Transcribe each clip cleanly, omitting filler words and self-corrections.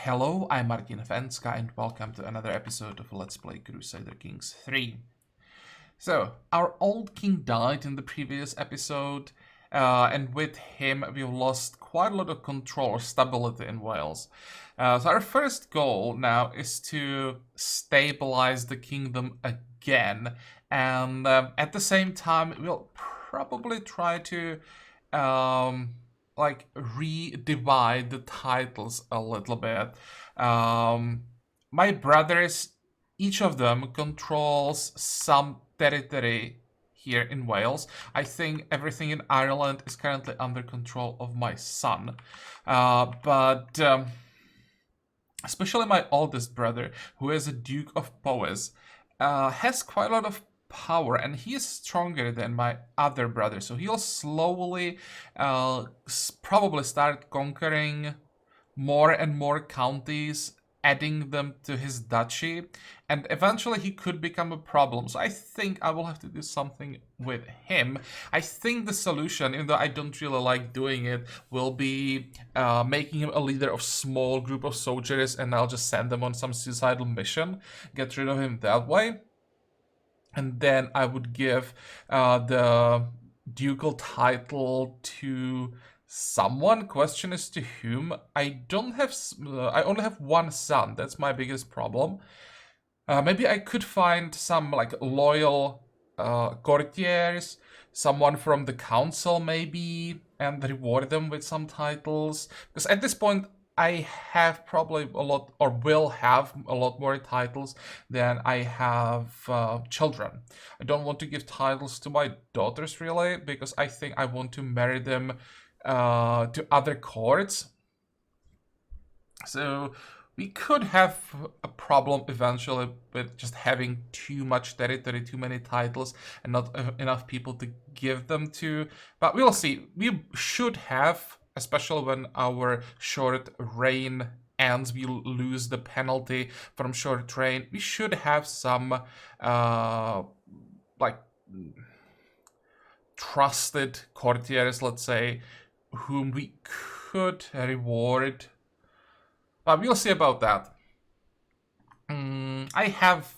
Hello, I'm Martin Fencka and welcome to another episode of Let's Play Crusader Kings 3. So, our old king died in the previous episode, and with him we've lost quite a lot of control or stability in Wales. So our first goal now is to stabilize the kingdom again, and at the same time we'll probably try to redivide the titles a little bit. My brothers, each of them controls some territory here in Wales. I think everything in Ireland is currently under control of my son. But especially my oldest brother, who is a Duke of Powys, has quite a lot of power, and he is stronger than my other brother, so he'll slowly probably start conquering more and more counties, adding them to his duchy, and eventually he could become a problem. So I think I will have to do something with him. I think the solution, even though I don't really like doing it, will be making him a leader of small group of soldiers, and I'll just send them on some suicidal mission, get rid of him that way. And then I would give the ducal title to someone. Question is to whom. I only have one son. That's my biggest problem. Maybe I could find some loyal courtiers, someone from the council maybe, and reward them with some titles. Because at this point I have probably a lot, or will have a lot more titles than I have children. I don't want to give titles to my daughters really, because I think I want to marry them to other courts. So we could have a problem eventually with just having too much territory, too many titles, and not enough people to give them to. But we'll see. We should have, especially when our short reign ends, we lose the penalty from short reign. We should have some trusted courtiers, let's say, whom we could reward. But we'll see about that. I have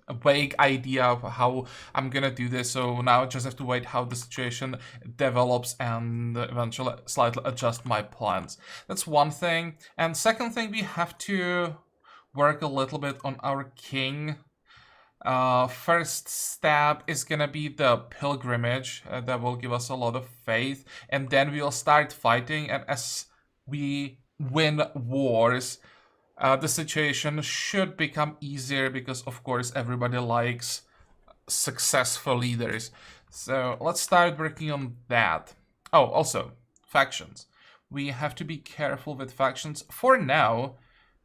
a vague idea of how I'm gonna do this, so now I just have to wait how the situation develops and eventually slightly adjust my plans. That's one thing. And second thing, we have to work a little bit on our king. First step is gonna be the pilgrimage. That will give us a lot of faith, and then we'll start fighting, and as we win wars, the situation should become easier, because of course everybody likes successful leaders. So let's start working on that. Oh, also, factions. We have to be careful with factions. For now,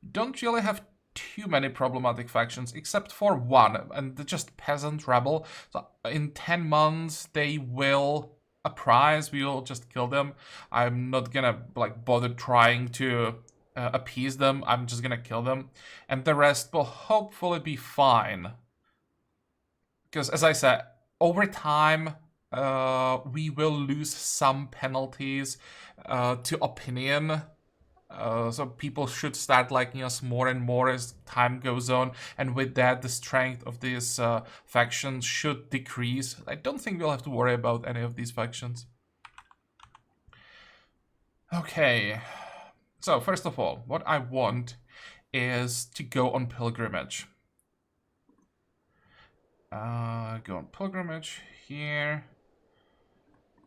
don't really have too many problematic factions, except for one, and they're just peasant rebel. So in 10 months they will uprise, we will just kill them. I'm not gonna bother trying to appease them. I'm just gonna kill them, and the rest will hopefully be fine. Because as I said, over time we will lose some penalties to opinion. So people should start liking us more and more as time goes on, and with that the strength of these factions should decrease. I don't think we'll have to worry about any of these factions. Okay, so first of all, what I want is to go on pilgrimage. Go on pilgrimage here.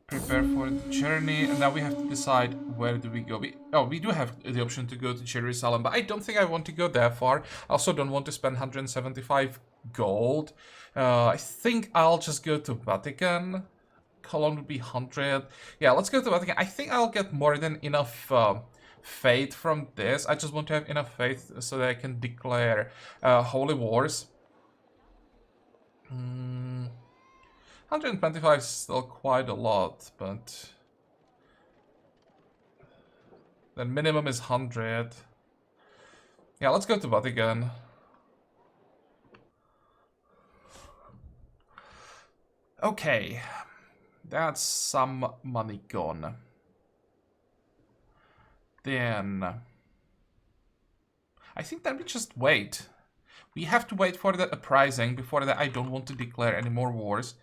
Prepare for the journey, and now we have to decide where do we go. We do have the option to go to Jerusalem, but I don't think I want to go that far. I also don't want to spend 175 gold. I think I'll just go to Vatican. Cologne would be 100. Yeah, let's go to Vatican. I think I'll get more than enough faith from this. I just want to have enough faith so that I can declare holy wars. 125 is still quite a lot, but the minimum is 100. Yeah, let's go to Vatican. Okay, that's some money gone. Then I think that we just wait. We have to wait for the uprising. Before that, I don't want to declare any more wars.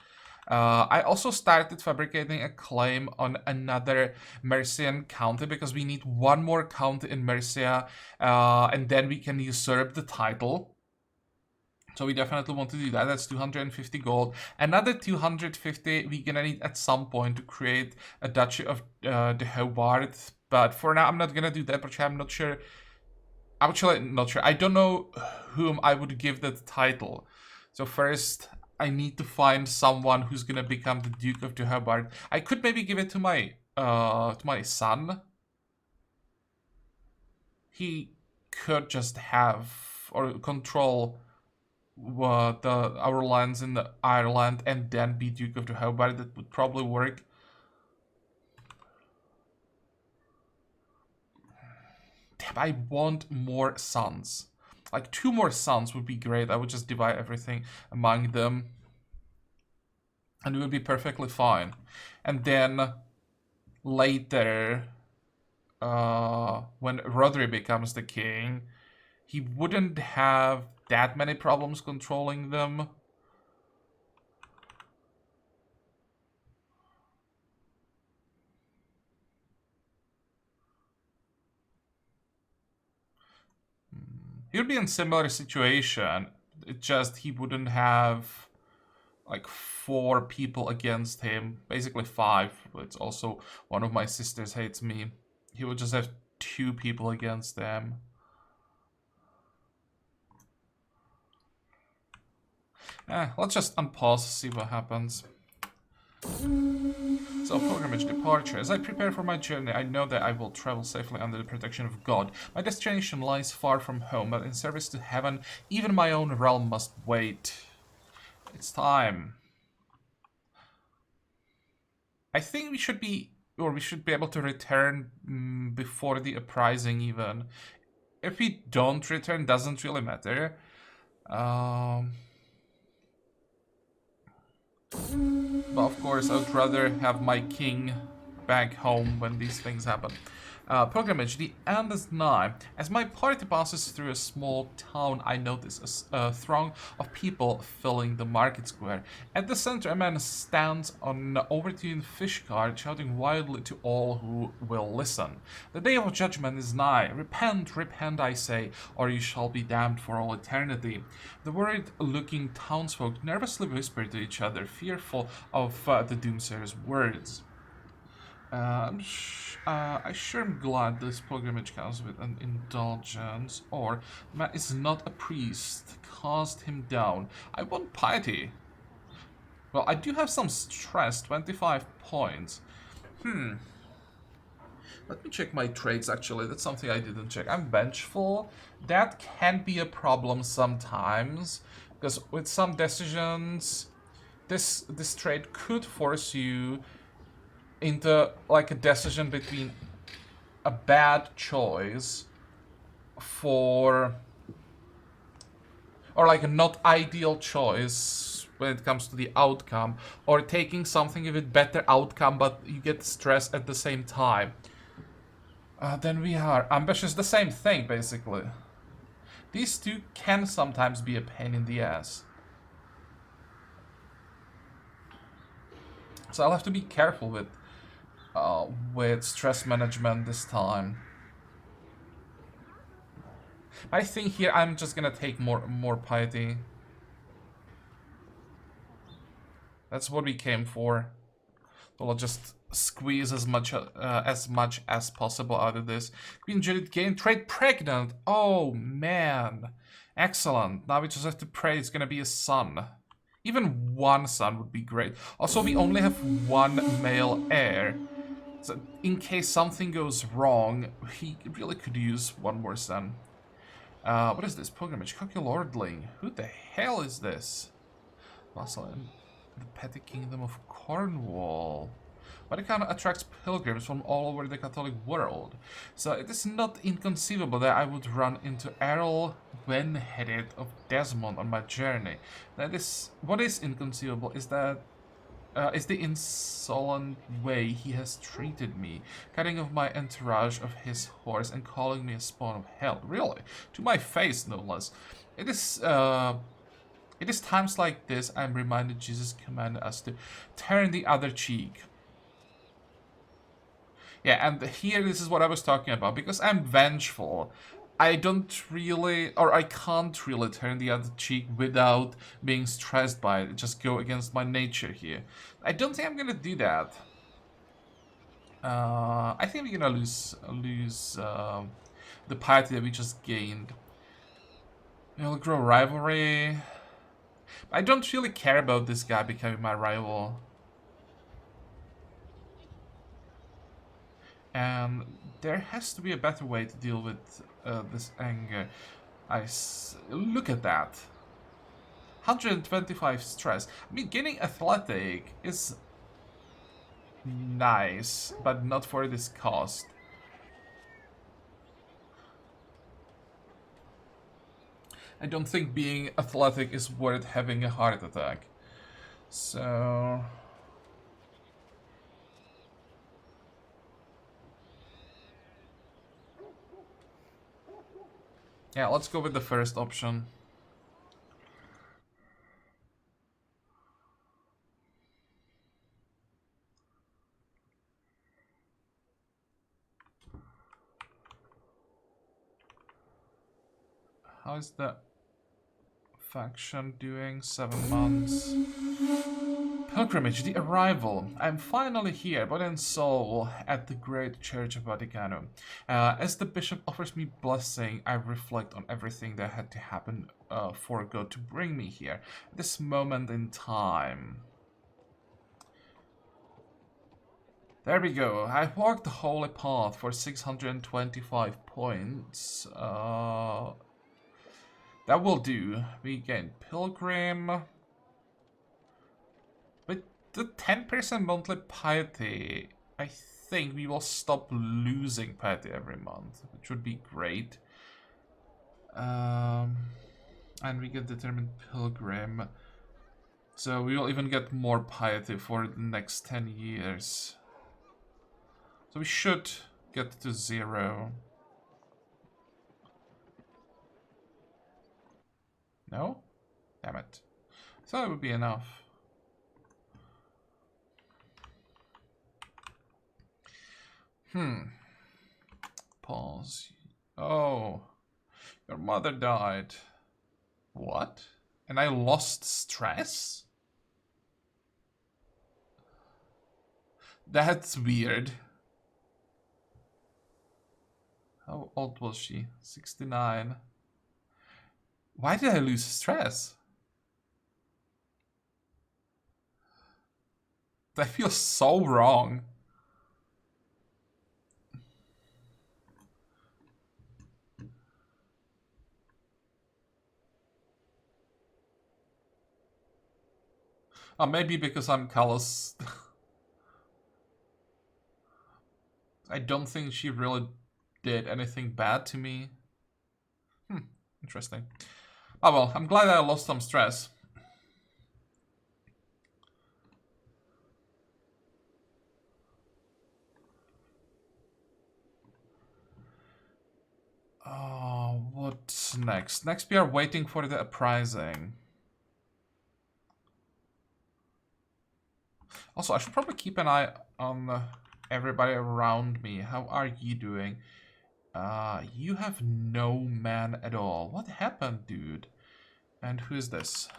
I also started fabricating a claim on another Mercian county because we need one more county in Mercia, and then we can usurp the title. So we definitely want to do that. That's 250 gold. Another 250 we're gonna need at some point to create a Duchy of the Hobart. But for now, I'm not gonna do that, because I'm not sure. Actually, not sure. I don't know whom I would give that title. So first, I need to find someone who's gonna become the Duke of the Hobart. I could maybe give it to my son. He could just have or control our lands in Ireland and then be Duke of the Hobart. That would probably work. Damn, I want more sons. Like 2 more sons would be great. I would just divide everything among them, and it would be perfectly fine. And then later, when Rodri becomes the king, he wouldn't have that many problems controlling them. He would be in a similar situation. It just he wouldn't have like 4 people against him. Basically 5. It's also one of my sisters hates me. He would just have 2 people against them. Let's just unpause, see what happens. So, pilgrimage departure. As I prepare for my journey, I know that I will travel safely under the protection of God. My destination lies far from home, but in service to heaven, even my own realm must wait. It's time. I think we should be able to return before the uprising even. If we don't return, doesn't really matter. But of course, I would rather have my king back home when these things happen. Pilgrimage, the end is nigh. As my party passes through a small town, I notice a throng of people filling the market square. At the center, a man stands on an overtuned fish cart, shouting wildly to all who will listen. The day of judgment is nigh. Repent, repent, I say, or you shall be damned for all eternity. The worried-looking townsfolk nervously whisper to each other, fearful of the doomsayer's words. I sure am glad this pilgrimage comes with an indulgence, or man is not a priest. Cast him down. I want piety. Well, I do have some stress, 25 points. Let me check my traits, actually. That's something I didn't check. I'm vengeful. That can be a problem sometimes, because with some decisions, this trait could force you into like a decision between a bad choice or like a not ideal choice when it comes to the outcome, or taking something with better outcome but you get stressed at the same time. Then we are ambitious, the same thing basically. These two can sometimes be a pain in the ass. So I'll have to be careful with stress management this time. I think here I'm just gonna take more piety. That's what we came for. So I'll just squeeze as much as possible out of this. Queen Judith gained trade pregnant. Oh man, excellent. Now we just have to pray it's gonna be a son. Even one son would be great. Also, we only have one male heir. So in case something goes wrong, he really could use one more son. What is this? Pilgrimage. Cocky Lordling. Who the hell is this? Vassal in the petty kingdom of Cornwall. Vatican attracts pilgrims from all over the Catholic world. So it is not inconceivable that I would run into Errol Wenheaded of Desmond on my journey. That is, what is inconceivable is that is the insolent way he has treated me, cutting off my entourage of his horse and calling me a spawn of hell. Really? To my face, no less. It is times like this I'm reminded Jesus commanded us to turn the other cheek. Yeah, and here this is what I was talking about. Because I'm vengeful, I don't really, or I can't really turn the other cheek without being stressed by it. Just go against my nature here. I don't think I'm gonna do that. I think we're gonna lose the piety that we just gained. It'll grow rivalry. I don't really care about this guy becoming my rival. And there has to be a better way to deal with this anger. Look at that. 125 stress. I mean, getting athletic is nice, but not for this cost. I don't think being athletic is worth having a heart attack. So... yeah, let's go with the first option. How is the faction doing? 7 months. Pilgrimage, the arrival. I'm finally here, but in soul, at the great church of Vaticano. As the bishop offers me blessing, I reflect on everything that had to happen for God to bring me here. This moment in time. There we go. I walked the holy path for 625 points. That will do. We gain Pilgrim. With the 10% monthly piety, I think we will stop losing piety every month, which would be great. And we get determined Pilgrim. So we will even get more piety for the next 10 years. So we should get to 0. No? Damn it. I thought it would be enough. Pause. Oh. Your mother died. What? And I lost stress? That's weird. How old was she? 69. Why did I lose stress? That feels so wrong. Maybe because I'm callous. I don't think she really did anything bad to me. Interesting. Oh well, I'm glad I lost some stress. What's next? Next we are waiting for the uprising. Also, I should probably keep an eye on everybody around me. How are you doing? You have no man at all. What happened, dude? And who is this?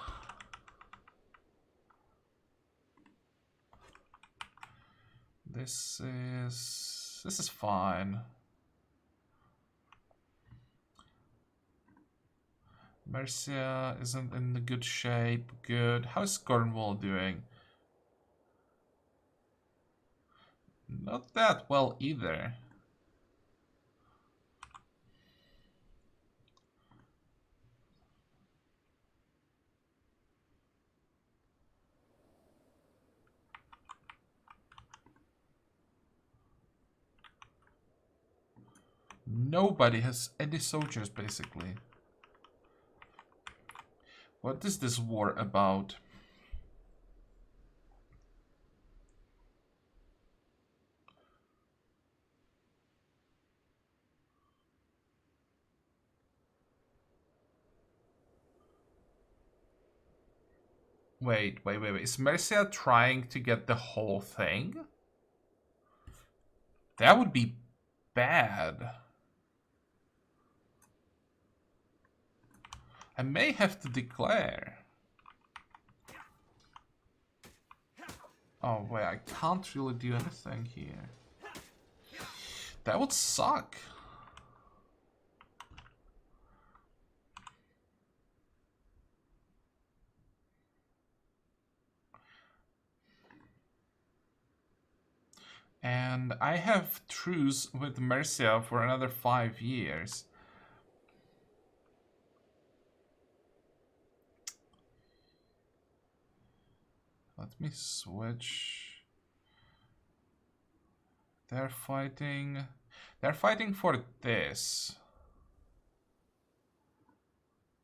This is fine. Mercia isn't in the good shape. Good. How's Cornwall doing? Not that well either. Nobody has any soldiers, basically. What is this war about? Wait. Is Mercia trying to get the whole thing? That would be bad. I may have to declare. Oh, wait, I can't really do anything here. That would suck. And I have truce with Mercia for another 5 years. Let me switch. They're fighting for this.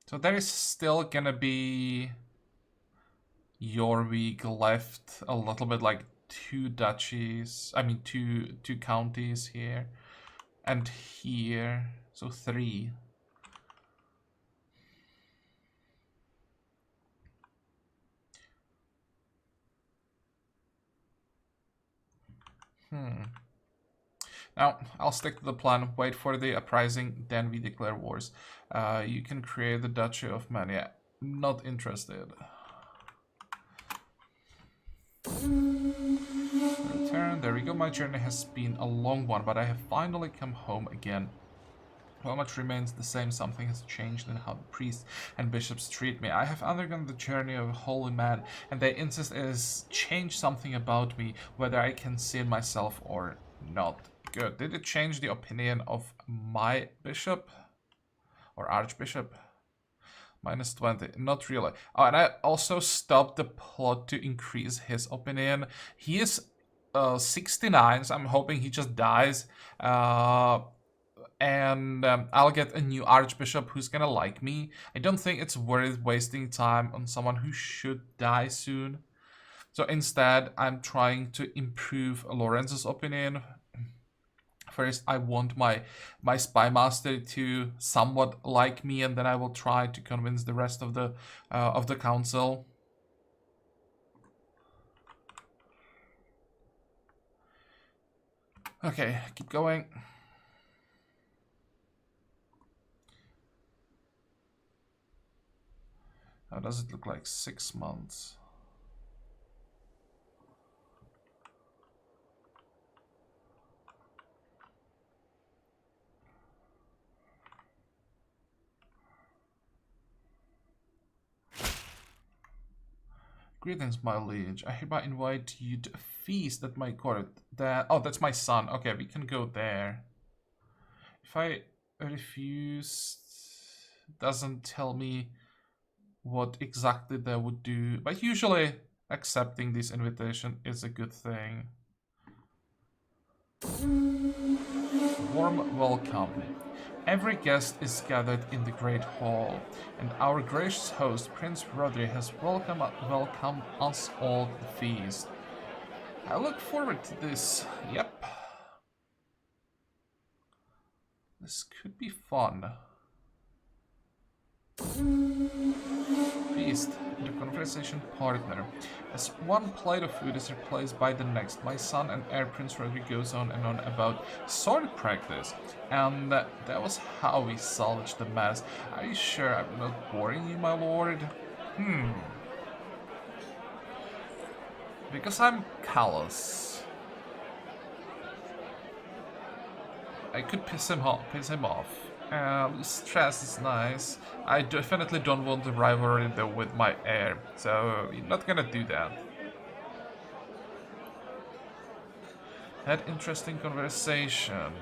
So there is still gonna be Jorvik left a little bit, like 2 duchies. I mean 2 counties here and here. So 3. Now, I'll stick to the plan. Wait for the uprising, then we declare wars. You can create the Duchy of Mania. Not interested. Return. There we go. My journey has been a long one, but I have finally come home again. While much remains the same, something has changed in how the priests and bishops treat me. I have undergone the journey of a holy man, and they insist it has changed something about me, whether I can see it myself or not. Good. Did it change the opinion of my bishop? Or archbishop? Minus 20. Not really. Oh, and I also stopped the plot to increase his opinion. He is 69, so I'm hoping he just dies. And I'll get a new archbishop who's gonna like me. I don't think it's worth wasting time on someone who should die soon. So instead, I'm trying to improve Lorenz's opinion. First, I want my spy master to somewhat like me, and then I will try to convince the rest of the council. Okay, keep going. How does it look like? 6 months. Greetings, my liege. I hereby invite you to a feast at my court. Oh, that's my son. Okay, we can go there. If I refuse, it doesn't tell me what exactly they would do. But usually, accepting this invitation is a good thing. Warm welcome. Every guest is gathered in the great hall, and our gracious host, Prince Rodri, has welcomed us all to the feast. I look forward to this. Yep. This could be fun. Feast, the conversation partner. As one plate of food is replaced by the next, my son and heir Prince Rodri goes on and on about sword practice. And that was how we salvaged the mess. Are you sure I'm not boring you, my lord? Because I'm callous. I could piss him off. Stress is nice. I definitely don't want a rivalry though with my heir, so you're not gonna do that. Had interesting conversation.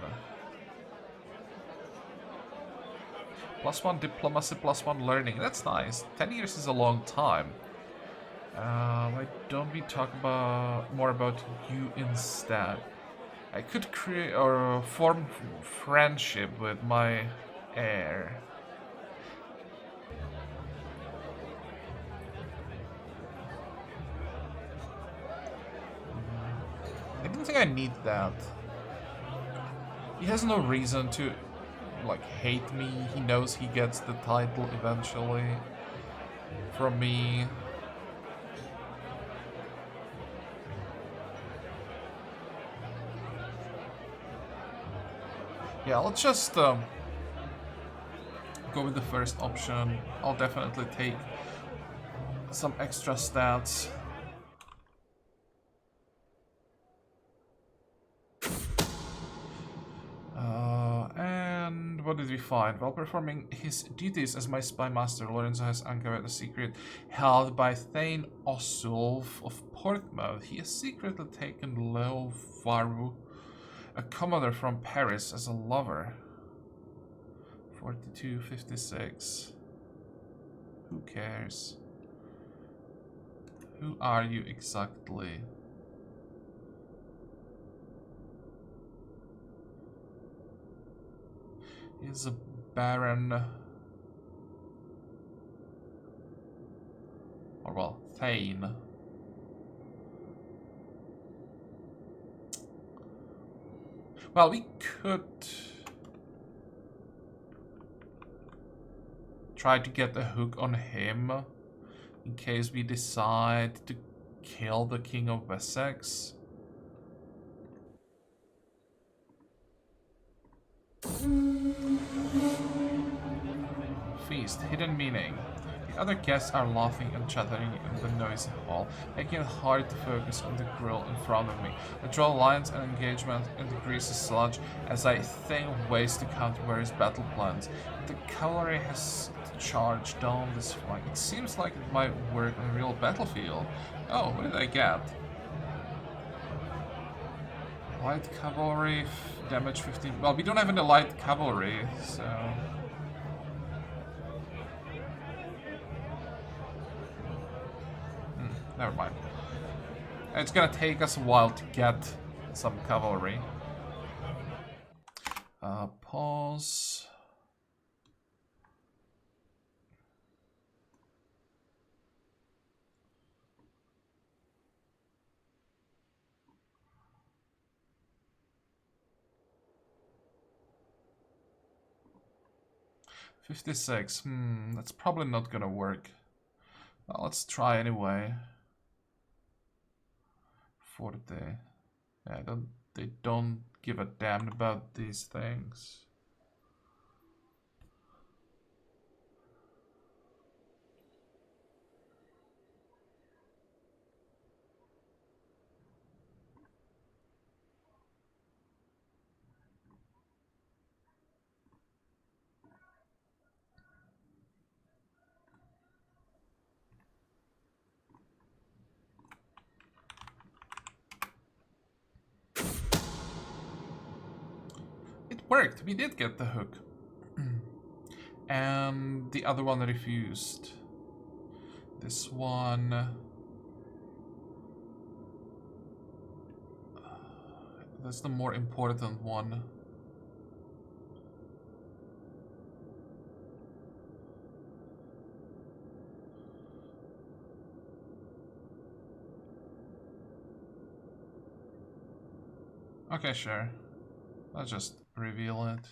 +1 diplomacy, +1 learning. That's nice. 10 years is a long time. Why don't we talk more about you instead? I could create or form friendship with my heir. I don't think I need that. He has no reason to, like, hate me. He knows he gets the title eventually from me. Yeah, let's just go with the first option. I'll definitely take some extra stats. And what did we find? While performing his duties as my spy master, Lorenzo has uncovered a secret held by Thane Osulf of Portsmouth. He has secretly taken Leo Varu, a commodore from Paris, as a lover. 4256. Who cares? Who are you exactly? He's a baron. Or well, Thane. Well, we could try to get a hook on him in case we decide to kill the King of Wessex. Feast, hidden meaning. The other guests are laughing and chattering in the noisy hall, making it hard to focus on the grill in front of me. I draw lines and engagement in the greasy sludge as I think of ways to counter various battle plans. The cavalry has to charge down this flank. It seems like it might work on a real battlefield. Oh, what did I get? Light cavalry, damage 15. Well, we don't have any light cavalry, so... Never mind. It's gonna take us a while to get some cavalry. Pause. $56. That's probably not gonna work. Well, let's try anyway. 40. Yeah, they don't give a damn about these things. It worked. We did get the hook. And the other one refused. This one... That's the more important one. Okay, sure. Let's just reveal it.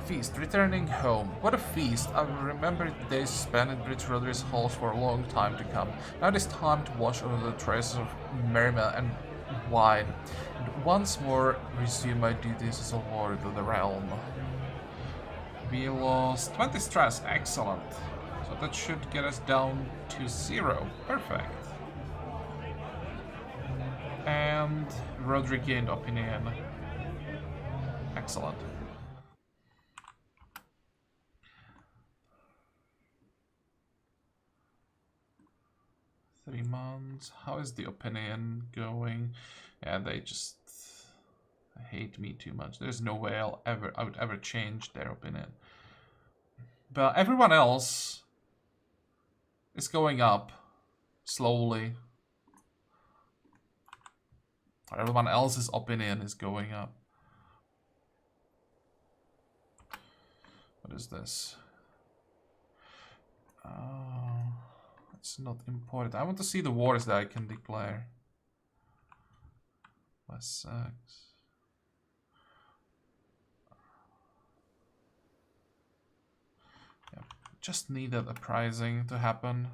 Feast, returning home. What a feast. I will remember the days spent in Bridge Rodriguez halls for a long time to come. Now it is time to wash over the traces of merriment and wine, and once more resume my duties as a lord of the realm. We lost 20 stress, excellent. So that should get us down to 0, perfect. And Roderick gained opinion, excellent. 3 months. How is the opinion going? Yeah, they just hate me too much. There's no way I would ever change their opinion. But everyone else is going up slowly. Everyone else's opinion is going up. What is this? It's not important. I want to see the wars that I can declare. Wessex. Just needed uprising to happen.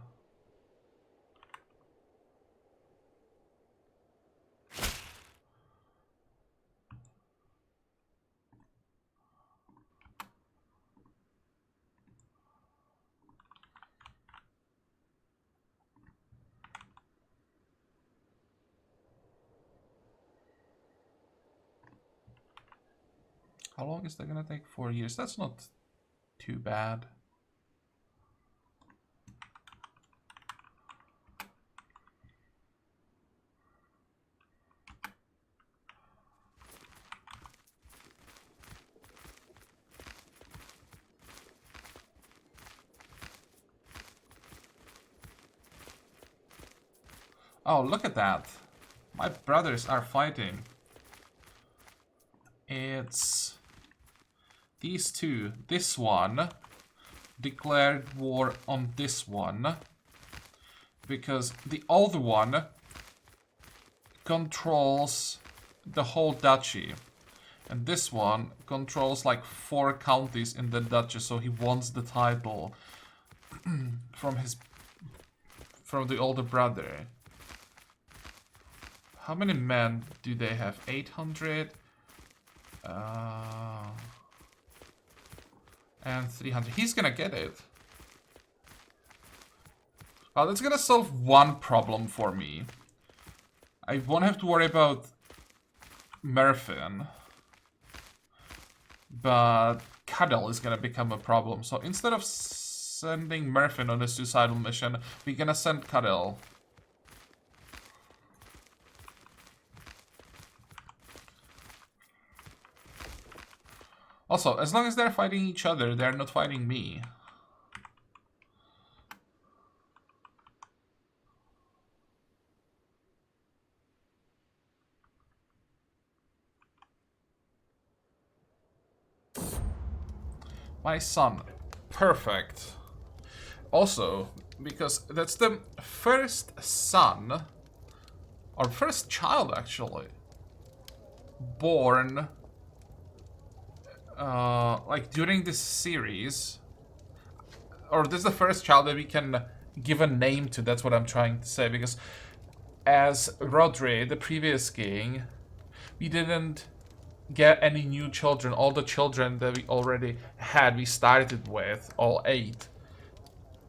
How long is that gonna take? 4 years. That's not too bad. Oh, look at that. My brothers are fighting. It's these two. This one declared war on this one because the older one controls the whole duchy, and this one controls like 4 counties in the duchy, so he wants the title from the older brother. How many men do they have? 800 and 300. He's gonna get it. Well, that's gonna solve one problem for me. I won't have to worry about Merfin, but Cadell is gonna become a problem. So instead of sending Merfin on a suicidal mission, we're gonna send Cadell. Also, as long as they're fighting each other, they're not fighting me. My son. Perfect. Also, because that's the first son, or first child actually, born like during this series, or this is the first child that we can give a name to. That's what I'm trying to say, because as Rodri, the previous king, we didn't get any new children. All the children that we already had, we started with, all 8.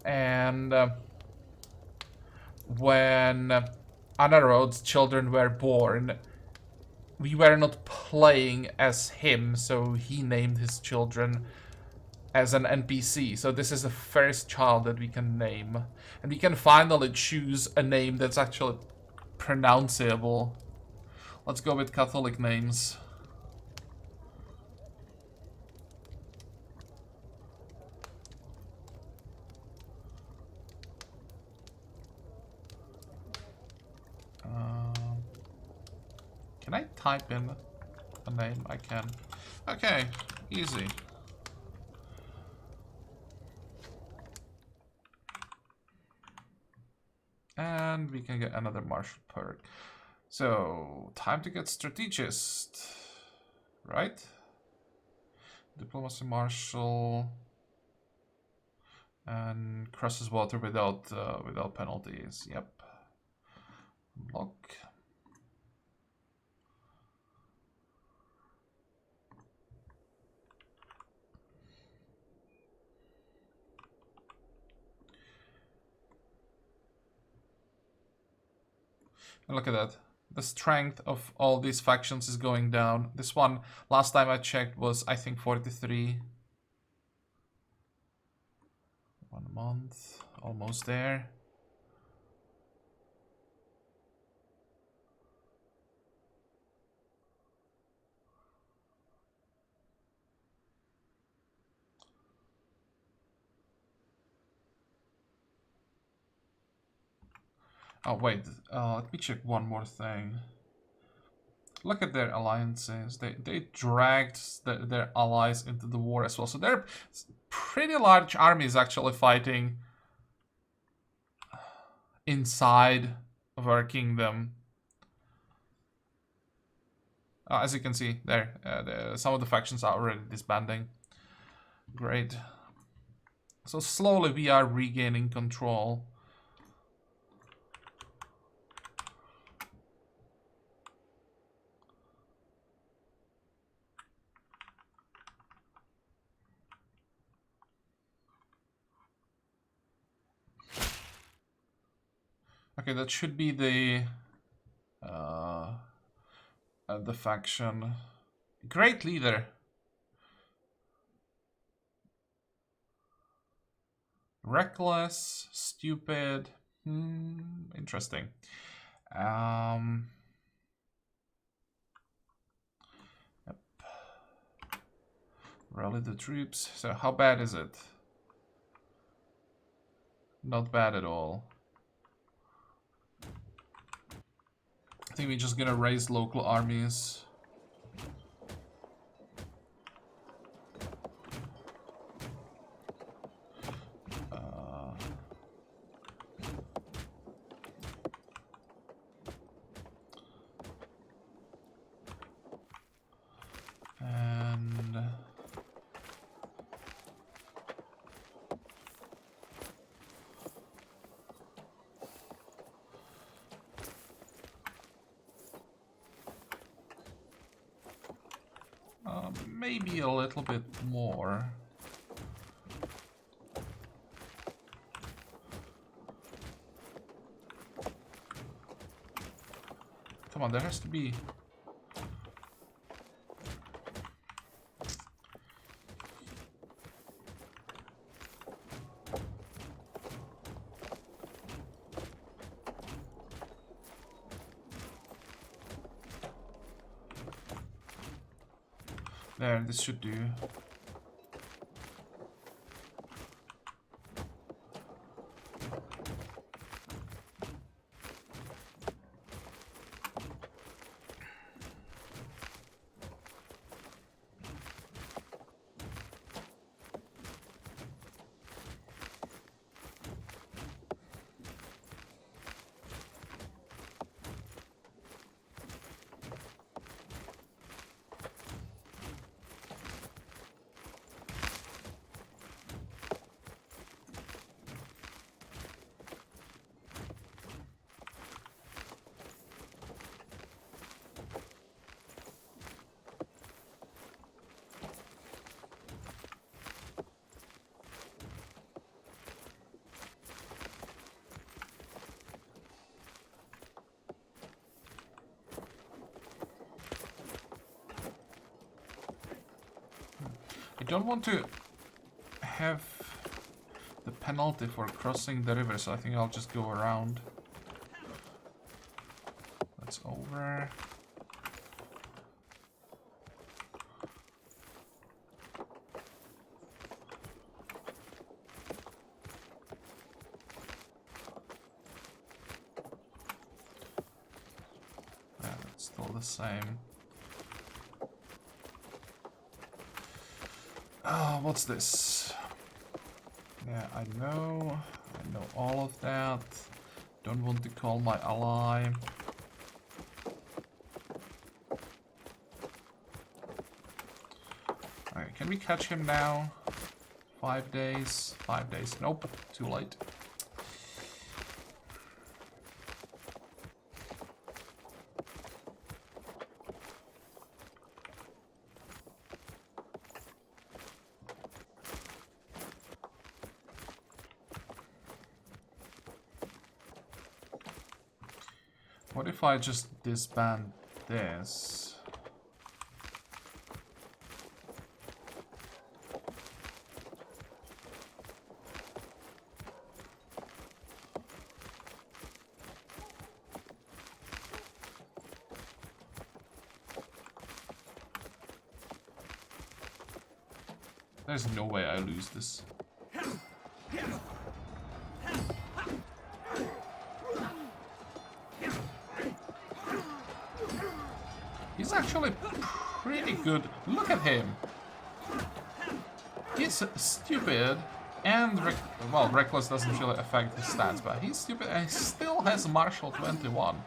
And when Anarod's children were born, we were not playing as him, so he named his children as an NPC. So this is the first child that we can name. And we can finally choose a name that's actually pronounceable. Let's go with Catholic names. Can I type in a name? I can. Okay, easy. And we can get another martial perk. So, time to get strategist, right? Diplomacy martial and crosses water without without penalties. Yep. Lock. And look at that. The strength of all these factions is going down. This one, last time I checked, was I think 43. 1 month, almost there. Oh wait, let me check one more thing. Look at their alliances. They dragged their allies into the war as well. So they're pretty large armies actually fighting inside of our kingdom. As you can see there, some of the factions are already disbanding. Great. So slowly we are regaining control. Okay, that should be the faction. Great leader. Reckless, stupid. Interesting. Yep. Rally the troops. So how bad is it? Not bad at all. I think we're just gonna raise local armies. And maybe a little bit more. Come on, there has to be... There, this should do. I don't want to have the penalty for crossing the river, so I think I'll just go around. That's over. Yeah, that's still the same. What's this? Yeah, I know all of that. Don't want to call my ally. Alright, can we catch him now? 5 days? 5 days. Nope, too late. What if I just disband this? There's no way I lose this. He's actually pretty good. Look at him. He's stupid and well, reckless doesn't really affect his stats, but he's stupid and he still has martial 21.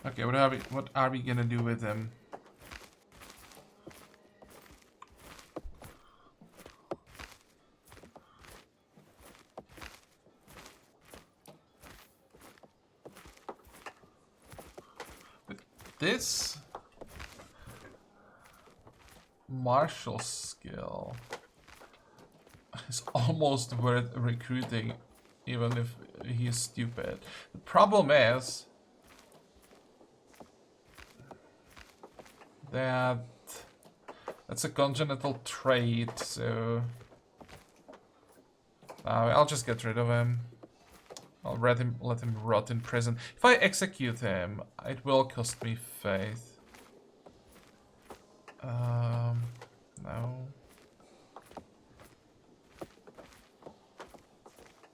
Okay, what are we gonna do with him? This martial skill is almost worth recruiting, even if he's stupid. The problem is that that's a congenital trait, so I'll just get rid of him. I'll let him rot in prison. If I execute him, it will cost me faith. No.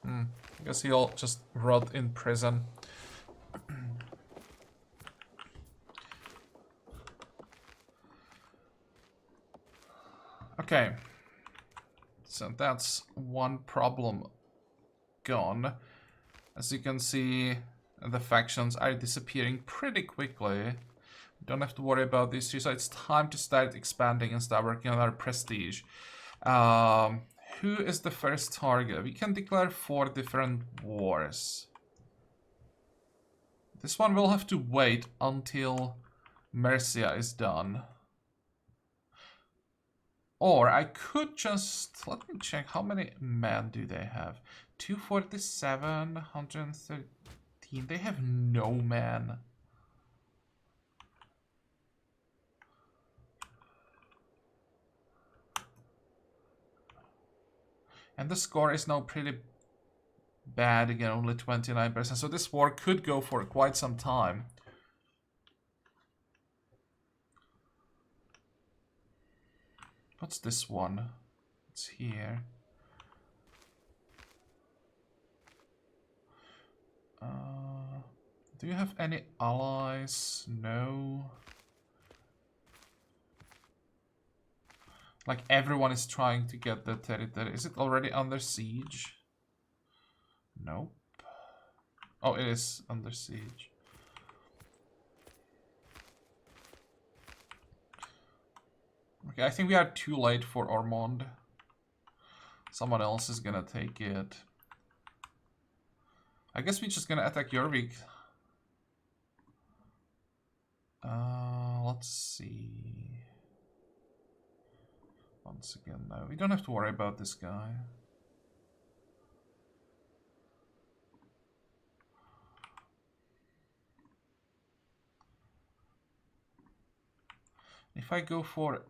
I guess he'll just rot in prison. Okay. So that's one problem gone. As you can see, the factions are disappearing pretty quickly. Don't have to worry about these two, so it's time to start expanding and start working on our prestige. Who is the first target? We can declare 4 different wars. This one will have to wait until Mercia is done. Or I could just... Let me check, how many men do they have? 247, 113. They have no men. And the score is now pretty bad again, only 29%. So this war could go for quite some time. What's this one? It's here. Do you have any allies? No. Like everyone is trying to get the territory. Is it already under siege? Nope. Oh, it is under siege. Okay, I think we are too late for Ormond. Someone else is gonna take it. I guess we're just gonna attack Jorvik. Let's see. Once again, no, we don't have to worry about this guy. If I go for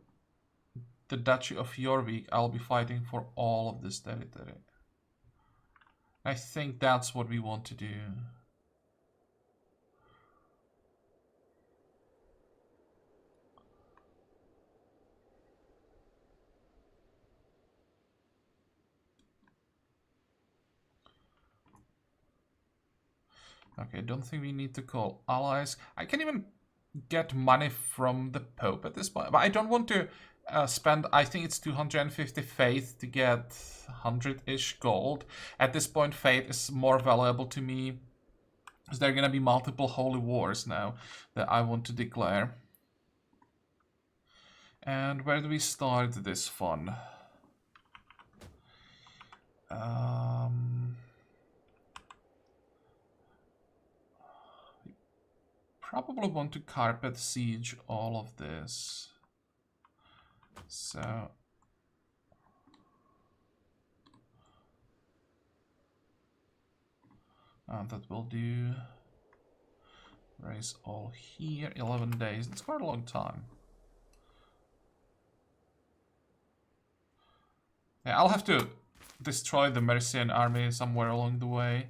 the Duchy of Jorvik, I'll be fighting for all of this territory. I think that's what we want to do. Okay, don't think we need to call allies. I can even get money from the Pope at this point, but I don't want to spend, I think it's 250 faith to get 100-ish gold. At this point, faith is more valuable to me, because there are going to be multiple holy wars now that I want to declare. And where do we start this fun? Probably want to carpet siege all of this. So that will do. Raise all here, 11 days. It's quite a long time. Yeah, I'll have to destroy the Mercian army somewhere along the way.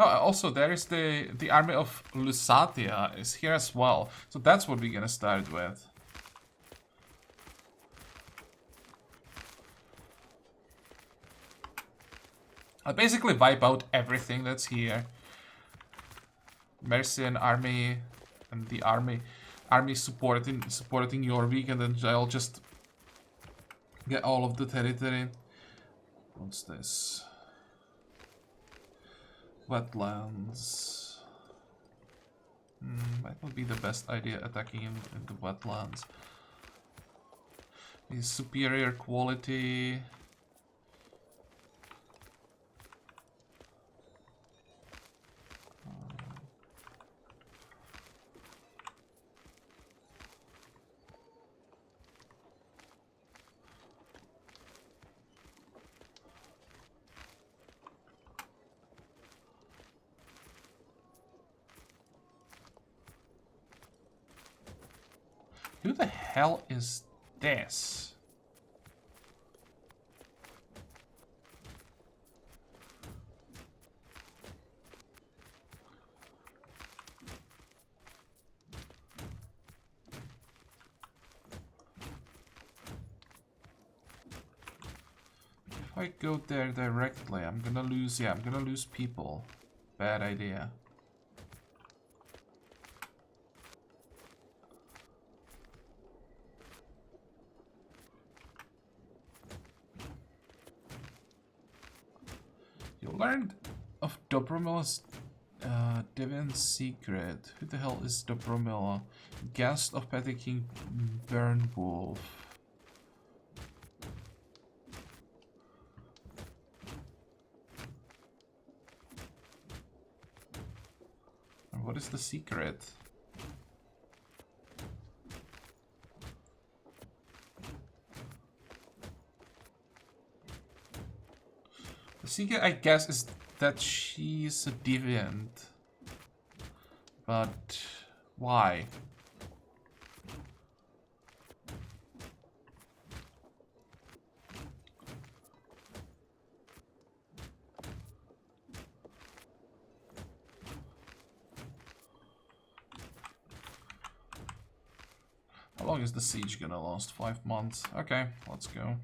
Oh, also there is the army of Lusatia is here as well. So that's what we're gonna start with. I'll basically wipe out everything that's here. Mercian army and the army supporting Jorvik, and then I'll just get all of the territory. What's this? Wetlands. Might not be the best idea attacking in the wetlands. Is superior quality. Who the hell is this? If I go there directly, I'm gonna lose, yeah, I'm gonna lose people. Bad idea. You learned of Dobromila's Divine Secret. Who the hell is Dobromila? Guest of Petty King Bernwolf. What is the secret? The secret, I guess, is that she's a deviant. But why? How long is the siege gonna last? 5 months. Okay, let's go.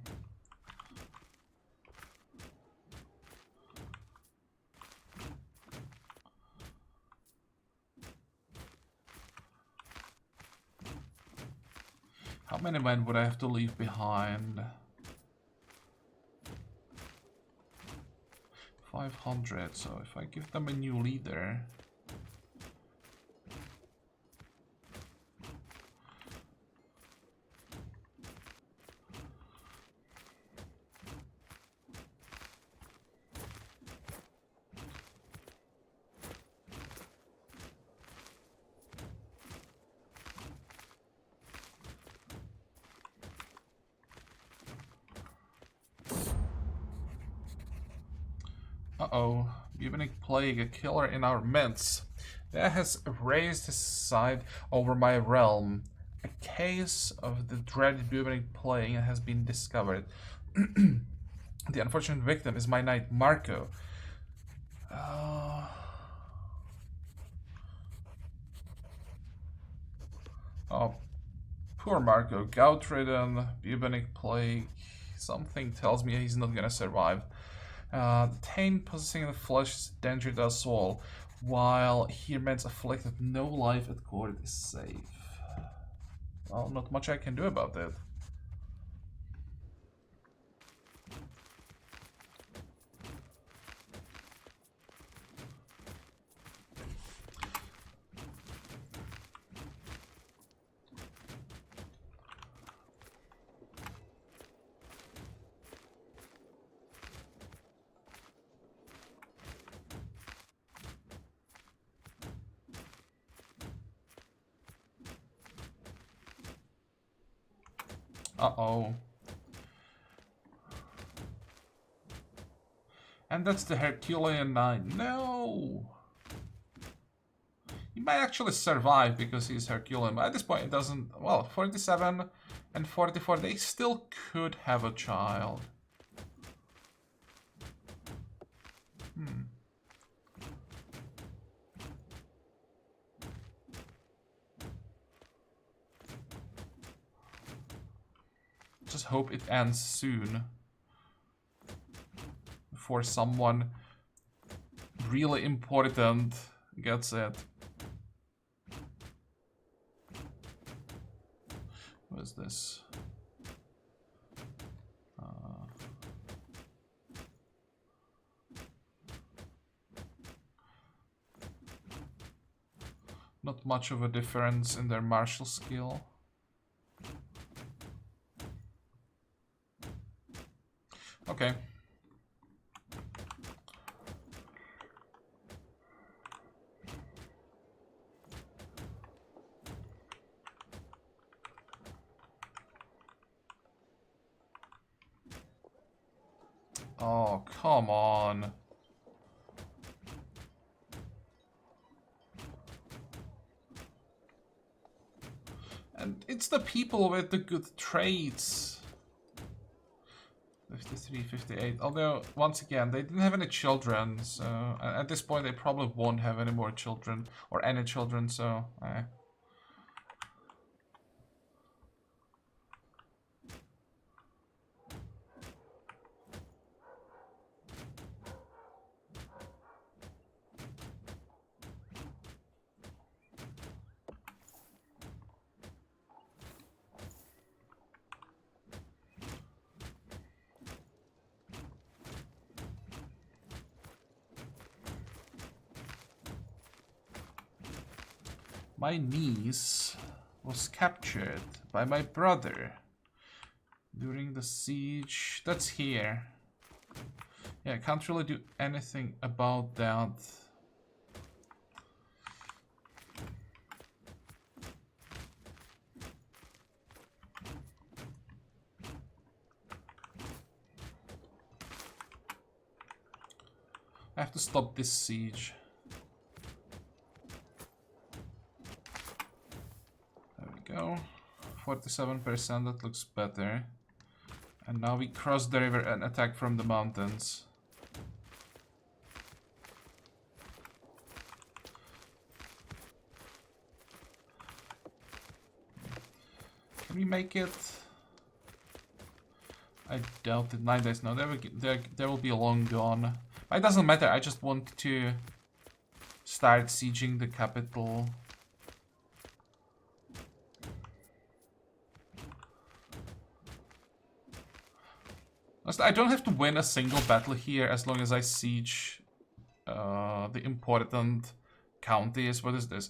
How many men would I have to leave behind? 500, so if I give them a new leader... Uh-oh, bubonic plague, a killer in our midst. That has raised his side over my realm. A case of the dreaded bubonic plague has been discovered. The unfortunate victim is my knight Marco. Oh, poor Marco, gout-ridden, bubonic plague. Something tells me he's not gonna survive. The taint possessing the flesh is a danger to us all, while he remains afflicted, no life at court is safe. Well, not much I can do about it. Uh-oh. And that's the Herculean 9. No! He might actually survive because he's Herculean, but at this point it doesn't... Well, 47 and 44, they still could have a child. Just hope it ends soon. Before someone really important gets it. What is this? Not much of a difference in their martial skill. Okay. Oh, come on. And it's the people with the good traits. 53, 58. Although, once again, they didn't have any children, so at this point they probably won't have any more children, or any children, so... My niece was captured by my brother during the siege. That's here. Yeah, I can't really do anything about that. I have to stop this siege. There we go. 47%, that looks better. And now we cross the river and attack from the mountains. Can we make it? I doubt it. 9 days. No, there will be a long gone. It doesn't matter. I just want to start sieging the capital. I don't have to win a single battle here as long as I siege the important counties. What is this?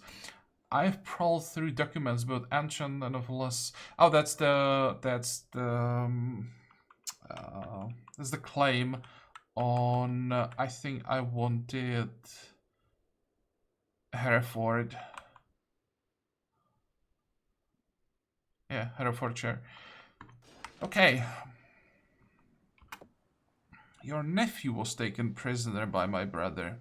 I've prowled through documents, both ancient and of less. Oh, that's the claim on. I think I wanted Hereford. Yeah, Herefordshire. Okay. Your nephew was taken prisoner by my brother.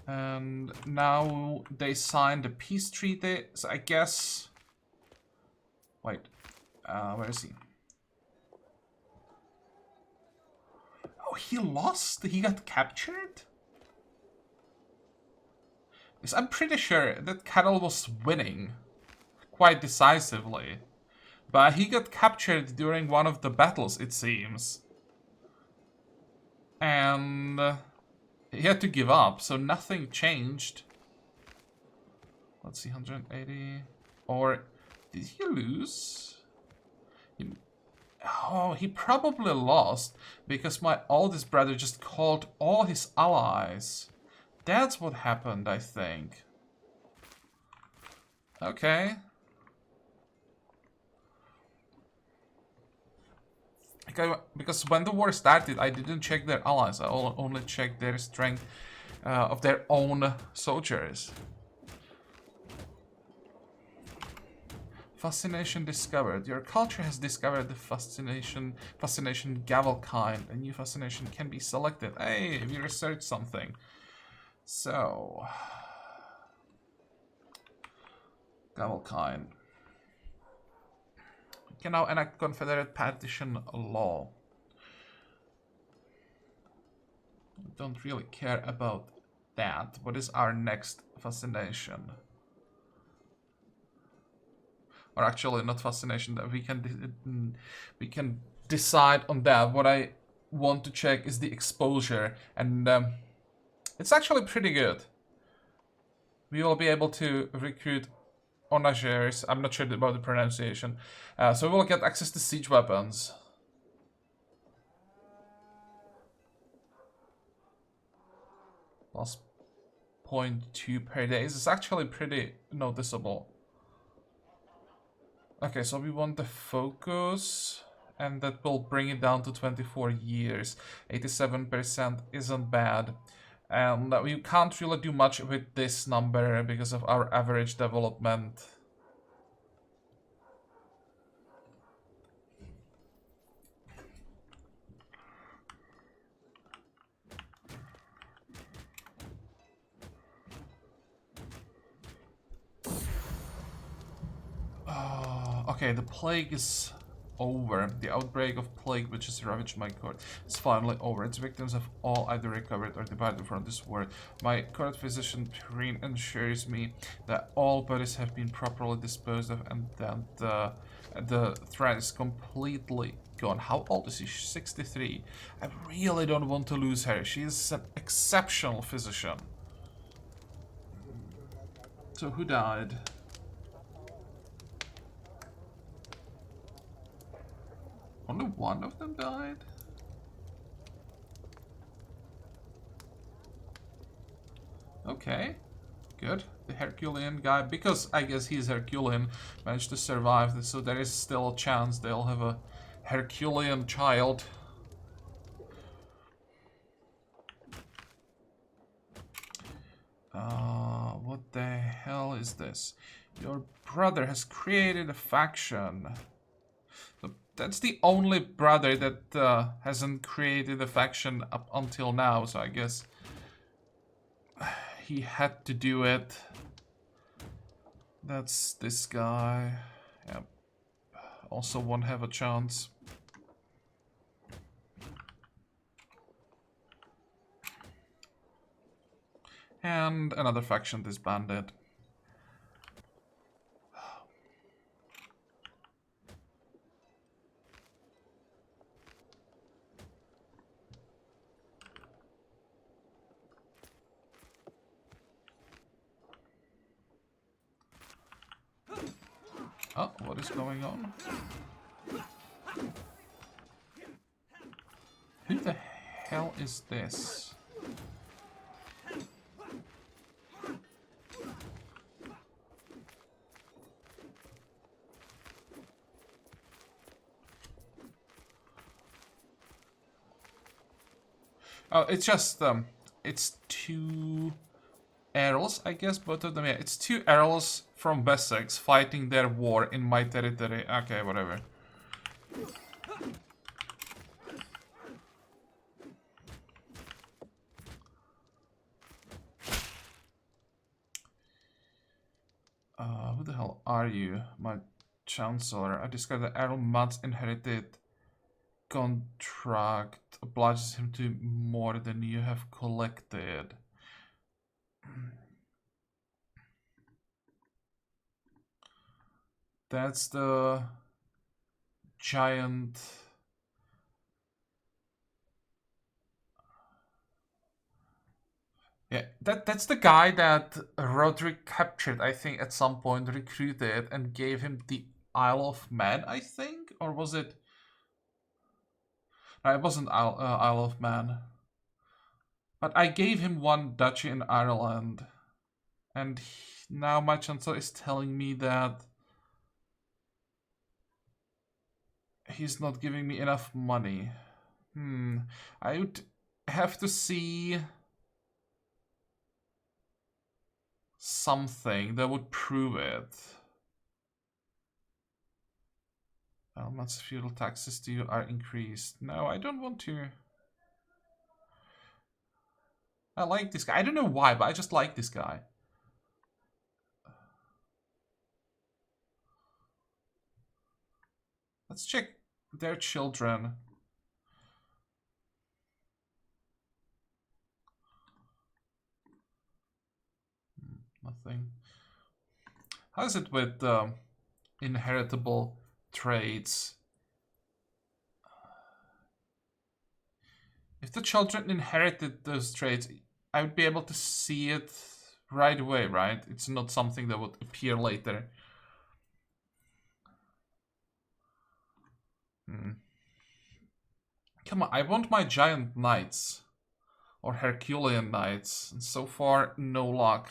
And now they signed a peace treaty, so I guess... Wait, where is he? Oh, he lost? He got captured? Yes, I'm pretty sure that Carol was winning quite decisively. But he got captured during one of the battles, it seems. And... he had to give up, so nothing changed. Let's see, 180. Or did he lose? Oh, he probably lost because my oldest brother just called all his allies. That's what happened, I think. Okay. Because when the war started, I didn't check their allies. I only checked their strength of their own soldiers. Fascination discovered. Your culture has discovered the fascination Gavelkind. A new fascination can be selected. Hey, we researched something. So, Gavelkind. Can now enact Confederate partition law. We don't really care about that. What is our next fascination? Or actually, not fascination. That we can decide on that. What I want to check is the exposure, and it's actually pretty good. We will be able to recruit onagers. I'm not sure about the pronunciation. So we will get access to siege weapons. Plus 0.2 per day. This is actually pretty noticeable. Okay, so we want the focus, and that will bring it down to 24 years. 87% isn't bad. And we can't really do much with this number because of our average development. Okay, the plague is over. The outbreak of plague which has ravaged my court is finally over. Its victims have all either recovered or departed from this world. My court physician Perrine ensures me that all bodies have been properly disposed of and that the threat is completely gone. How old is she? 63. I really don't want to lose her. She is an exceptional physician. So who died? Only one of them died? Okay, good. The Herculean guy, because I guess he's Herculean, managed to survive, so there is still a chance they'll have a Herculean child. What the hell is this? Your brother has created a faction. That's the only brother that hasn't created a faction up until now, so I guess he had to do it. That's this guy. Yep. Also won't have a chance. And another faction disbanded. Oh, what is going on? Who the hell is this? Oh, it's just, it's two Earls, I guess, both of them. Yeah, it's two Earls from Wessex fighting their war in my territory. Okay, whatever. Who the hell are you? My Chancellor. I discovered that Earl Matt's inherited contract obliges him to more than you have collected. That's the giant. Yeah, that's the guy that Roderick captured, I think, at some point, recruited and gave him the Isle of Man, I think? Or was it? No, it wasn't Isle of Man. But I gave him one duchy in Ireland. And now my chancellor is telling me that he's not giving me enough money. I would have to see something that would prove it. How much feudal taxes to you are increased? No, I don't want to. I like this guy. I don't know why, but I just like this guy. Let's check their children. Nothing. How is it with inheritable traits? If the children inherited those traits, I would be able to see it right away, right? It's not something that would appear later. Come on, I want my giant knights. Or Herculean knights. And so far, no luck.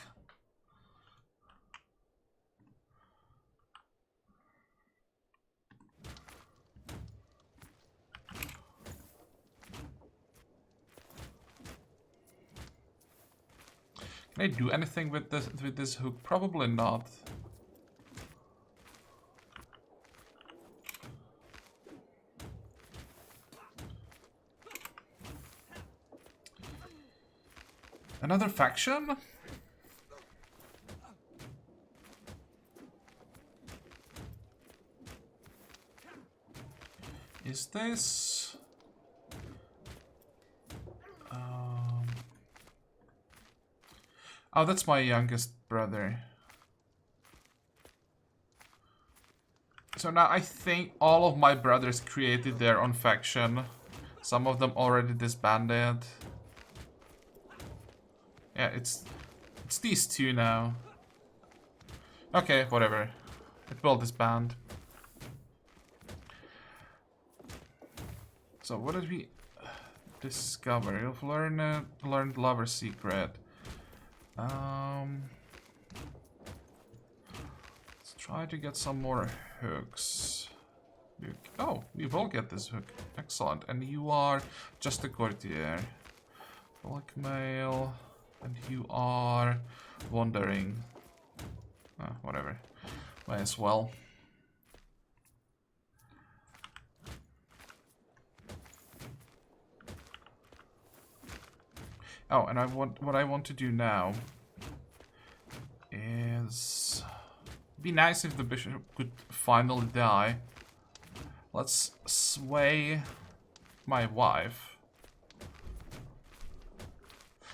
Can I do anything with this hook? Probably not. Another faction? Is this... Oh, that's my youngest brother. So now I think all of my brothers created their own faction. Some of them already disbanded. Yeah, it's these two now. Okay, whatever. It will disband. So what did we discover? You've learned lover secret. Let's try to get some more hooks. Oh, we will get this hook. Excellent. And you are just a courtier. Blackmail. And you are wandering. Whatever. Might as well. Oh, and what I want to do now is be nice if the bishop could finally die. Let's sway my wife.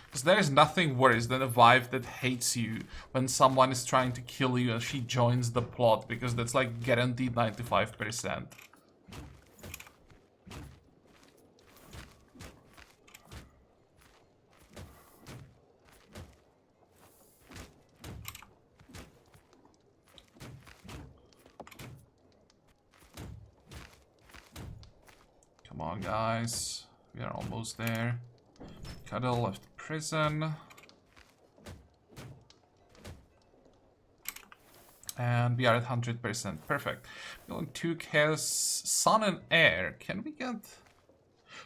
Because there is nothing worse than a wife that hates you when someone is trying to kill you and she joins the plot, because that's like guaranteed 95%. Come on, guys. We are almost there. Cuddle left prison. And we are at 100%. Perfect. We only took his son and heir. Can we get...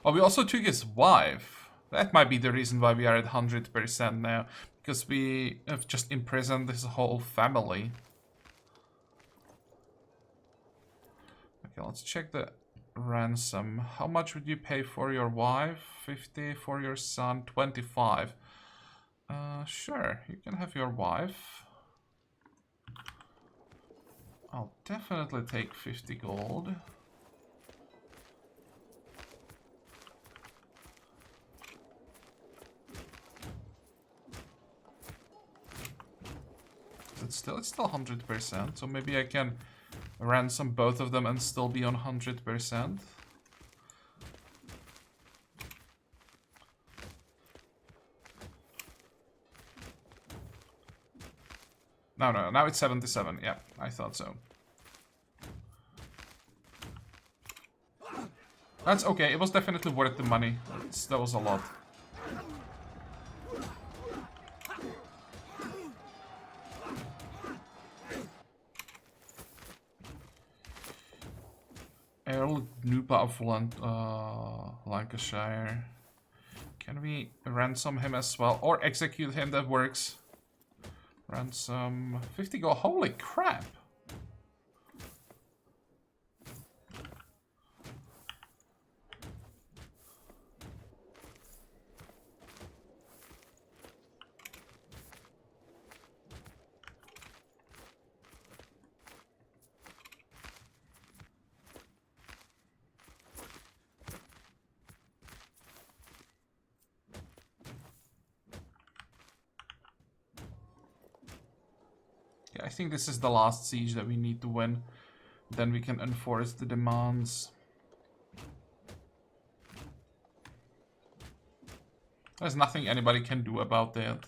Oh, we also took his wife. That might be the reason why we are at 100% now. Because we have just imprisoned his whole family. Okay, let's check the ransom. How much would you pay for your wife? 50. For your son, 25. Sure, you can have your wife. I'll definitely take 50 gold. It's still 100%, so maybe I can ransom both of them and still be on 100%. No, now it's 77. Yeah, I thought so. That's okay, it was definitely worth the money. That was a lot. Earl Nupa of Lancashire. Can we ransom him as well? Or execute him, that works. Ransom 50 gold. Holy crap! Yeah, I think this is the last siege that we need to win. Then we can enforce the demands. There's nothing anybody can do about that.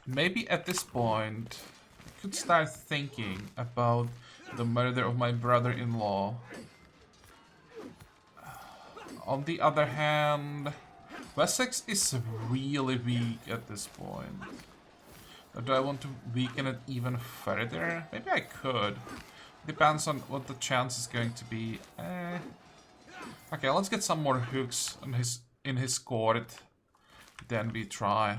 maybe at this point, I could start thinking about the murder of my brother-in-law. On the other hand, Wessex is really weak at this point. Or do I want to weaken it even further? Maybe I could. Depends on what the chance is going to be. Okay, let's get some more hooks in his court. Then we try.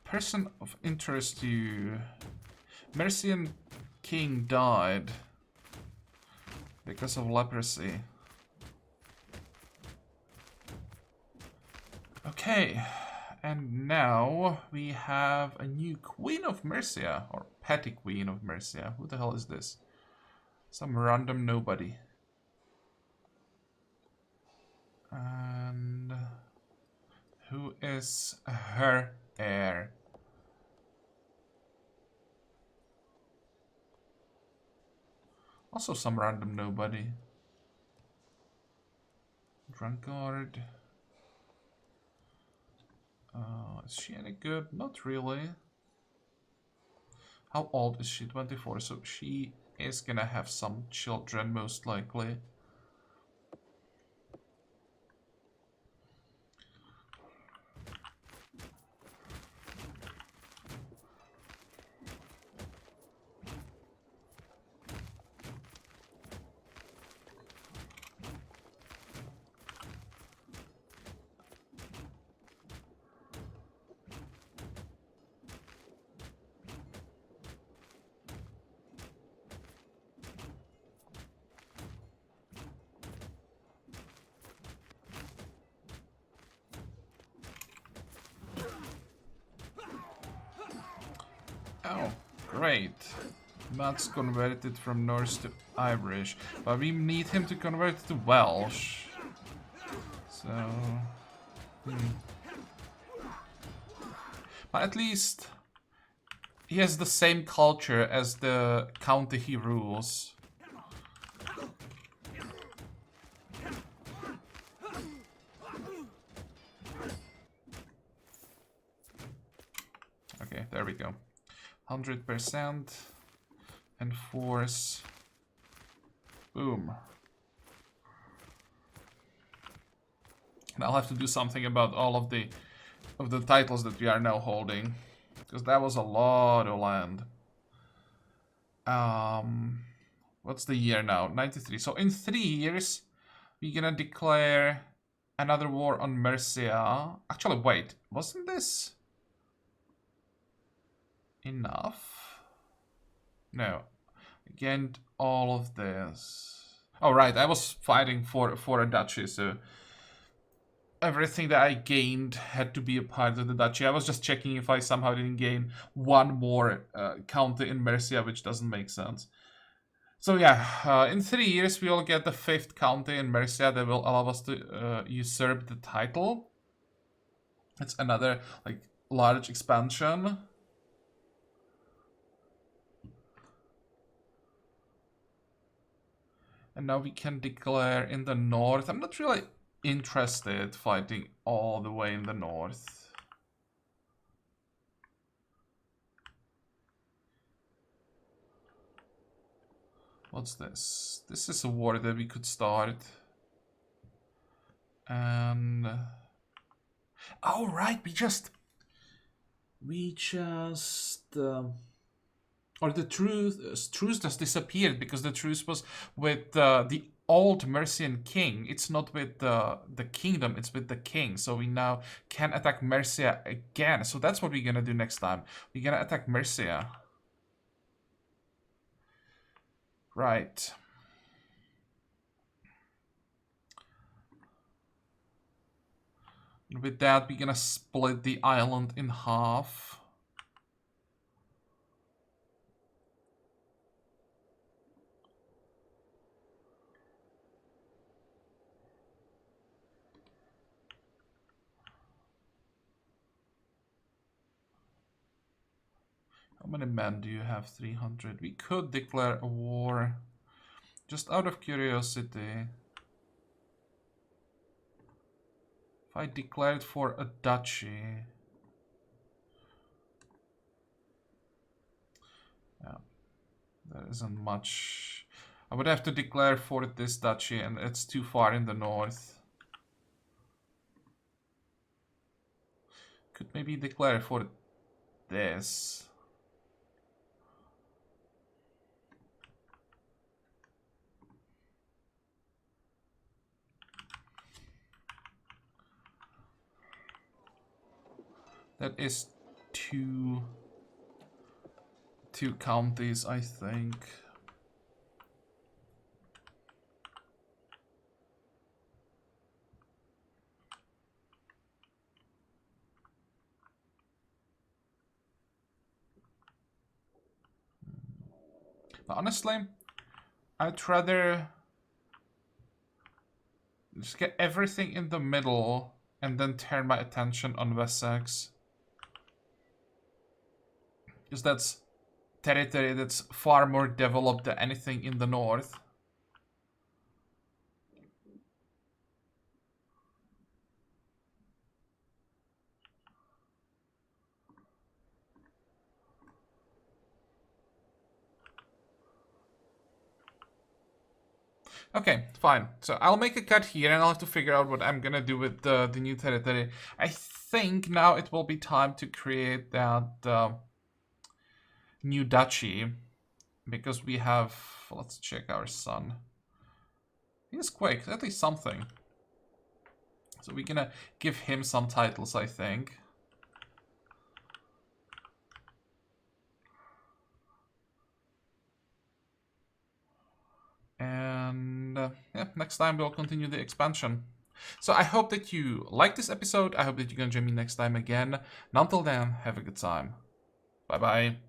Person of interest to you. Mercian king died because of leprosy. Okay, and now we have a new Queen of Mercia, or Petty Queen of Mercia. Who the hell is this? Some random nobody. And who is her heir? Also some random nobody. Drunkard. Is she any good? Not really. How old is she? 24. So she is gonna have some children, most likely. Oh, great. Matt's converted from Norse to Irish, but we need him to convert to Welsh. So... But at least he has the same culture as the county he rules. Okay, there we go. 100% enforce. Boom. And I'll have to do something about all of the titles that we are now holding, because that was a lot of land. What's the year now? 93. So in 3 years, we're gonna declare another war on Mercia. Actually, wait, wasn't this enough? No. Again, all of this. Oh, right, I was fighting for a duchy, so everything that I gained had to be a part of the duchy. I was just checking if I somehow didn't gain one more county in Mercia, which doesn't make sense. So yeah, in 3 years we will get the 5th county in Mercia that will allow us to usurp the title. It's another like large expansion. And now we can declare in the north. I'm not really interested fighting all the way in the north. What's this? This is a war that we could start. And oh right, we just or the truce just disappeared because the truce was with the old Mercian king. It's not with the kingdom, it's with the king. So we now can attack Mercia again. So that's what we're gonna do next time. We're gonna attack Mercia. Right. And with that, we're gonna split the island in half. How many men do you have? 300. We could declare a war. Just out of curiosity. If I declared for a duchy. Yeah. There isn't much. I would have to declare for this duchy, and it's too far in the north. Could maybe declare for this. That is two counties, I think. But honestly, I'd rather just get everything in the middle and then turn my attention on Wessex. Because that's territory that's far more developed than anything in the north. Okay, fine. So I'll make a cut here and I'll have to figure out what I'm gonna do with the new territory. I think now it will be time to create that new duchy. Because we have... Let's check our son. He's quick, at least something. So we're gonna give him some titles, I think. And yeah, next time we'll continue the expansion. So I hope that you liked this episode. I hope that you're gonna join me next time again. And until then, have a good time. Bye bye.